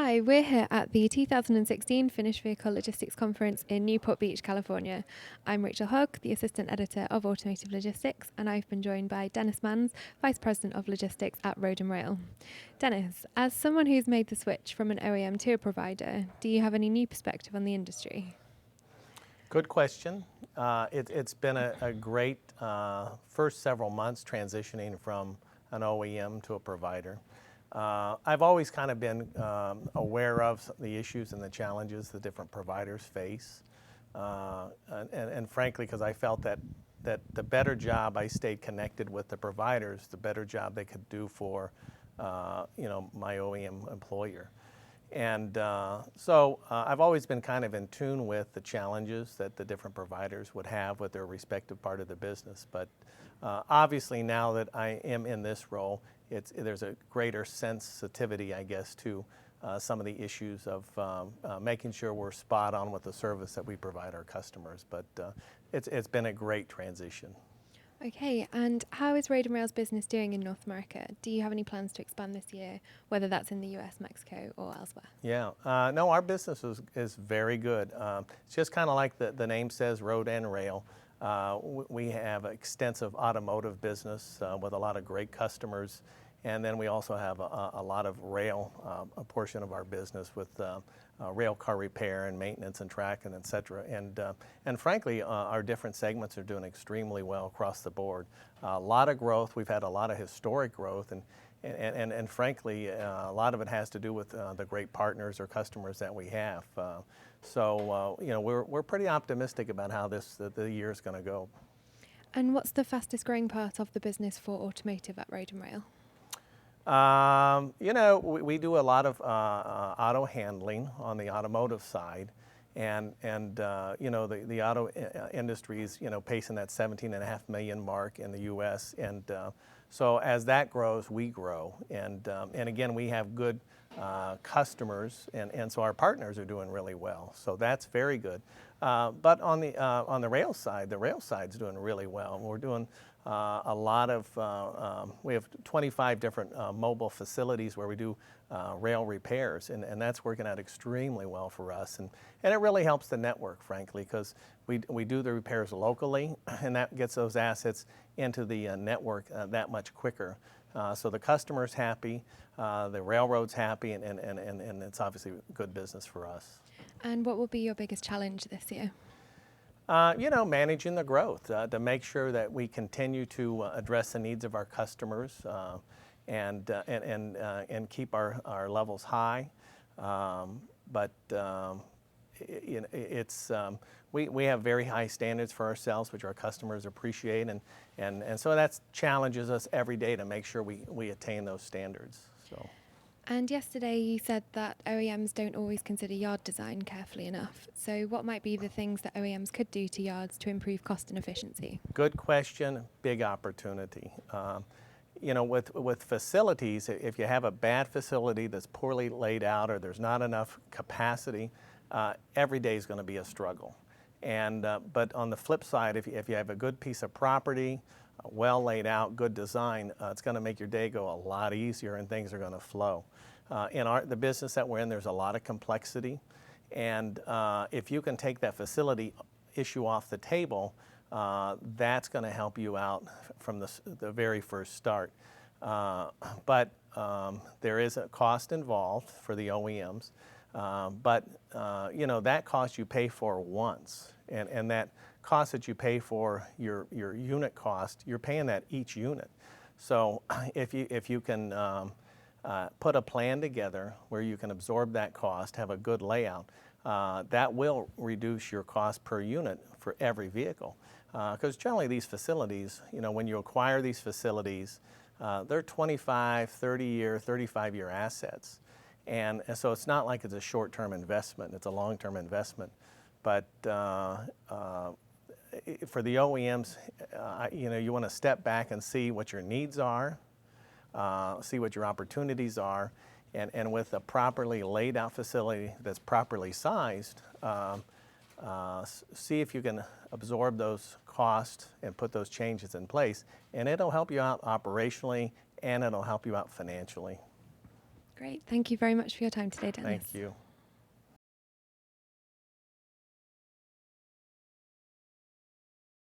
Hi, we're here at the 2016 Finished Vehicle Logistics Conference in Newport Beach, California. I'm Rachael Hogg, the Assistant Editor of Automotive Logistics, and I've been joined by Dennis Manns, Vice President of Logistics at Automotive Rail. Dennis, as someone who's made the switch from an OEM to a provider, do you have any new perspective on the industry? Good question. It's been a great first several months transitioning from an OEM to a provider. I've always kind of been aware of the issues and the challenges the different providers face. And frankly, because I felt that the better job I stayed connected with the providers, the better job they could do for my OEM employer. And so I've always been kind of in tune with the challenges that the different providers would have with their respective part of the business. But obviously now that I am in this role, there's a greater sensitivity, I guess, to some of the issues of making sure we're spot on with the service that we provide our customers. But it's been a great transition. Okay, and how is Road and Rail's business doing in North America? Do you have any plans to expand this year, whether that's in the US, Mexico, or elsewhere? Yeah, no, our business is very good. It's just kind of like the name says, Road and Rail. We have extensive automotive business with a lot of great customers, and then we also have a lot of rail, a portion of our business with rail car repair and maintenance and tracking, et cetera. And frankly, our different segments are doing extremely well across the board. A lot of growth. We've had a lot of historic growth, and frankly, a lot of it has to do with the great partners or customers that we have. So we're pretty optimistic about how the year is going to go. And what's the fastest growing part of the business for automotive at Road and Rail? We do a lot of auto handling on the automotive side, and the auto industry is pacing that 17.5 million mark in the U.S. and so as that grows, we grow, and again we have good customers, and so our partners are doing really well. So that's very good. But on the rail side's doing really well. We're doing a lot of, we have 25 different mobile facilities where we do rail repairs, and that's working out extremely well for us. And it really helps the network, frankly, because we do the repairs locally, and that gets those assets into the network that much quicker. So the customer's happy, the railroad's happy, and it's obviously good business for us. And what will be your biggest challenge this year? Managing the growth to make sure that we continue to address the needs of our customers and keep our levels high. But we have very high standards for ourselves, which our customers appreciate, and so that challenges us every day to make sure we attain those standards. So. And yesterday you said that OEMs don't always consider yard design carefully enough. So what might be the things that OEMs could do to yards to improve cost and efficiency? Good question, big opportunity. With facilities, if you have a bad facility that's poorly laid out or there's not enough capacity, every day is going to be a struggle. But on the flip side, if you have a good piece of property, well laid out, good design, it's going to make your day go a lot easier and things are going to flow. In the business that we're in, there's a lot of complexity, and if you can take that facility issue off the table, that's going to help you out from the very first start. But there is a cost involved for the OEMs, but that cost you pay for once, and that cost that you pay for your unit cost, you're paying that each unit. So if you can put a plan together where you can absorb that cost, have a good layout, that will reduce your cost per unit for every vehicle. Because generally these facilities, when you acquire these facilities, they're 25, 30-year, 35-year assets. And so it's not like it's a short-term investment, it's a long-term investment. But for the OEMs, you want to step back and see what your needs are, see what your opportunities are, and with a properly laid out facility that's properly sized, see if you can absorb those costs and put those changes in place, and it'll help you out operationally and it'll help you out financially. Great. Thank you very much for your time today, Dennis. Thank you.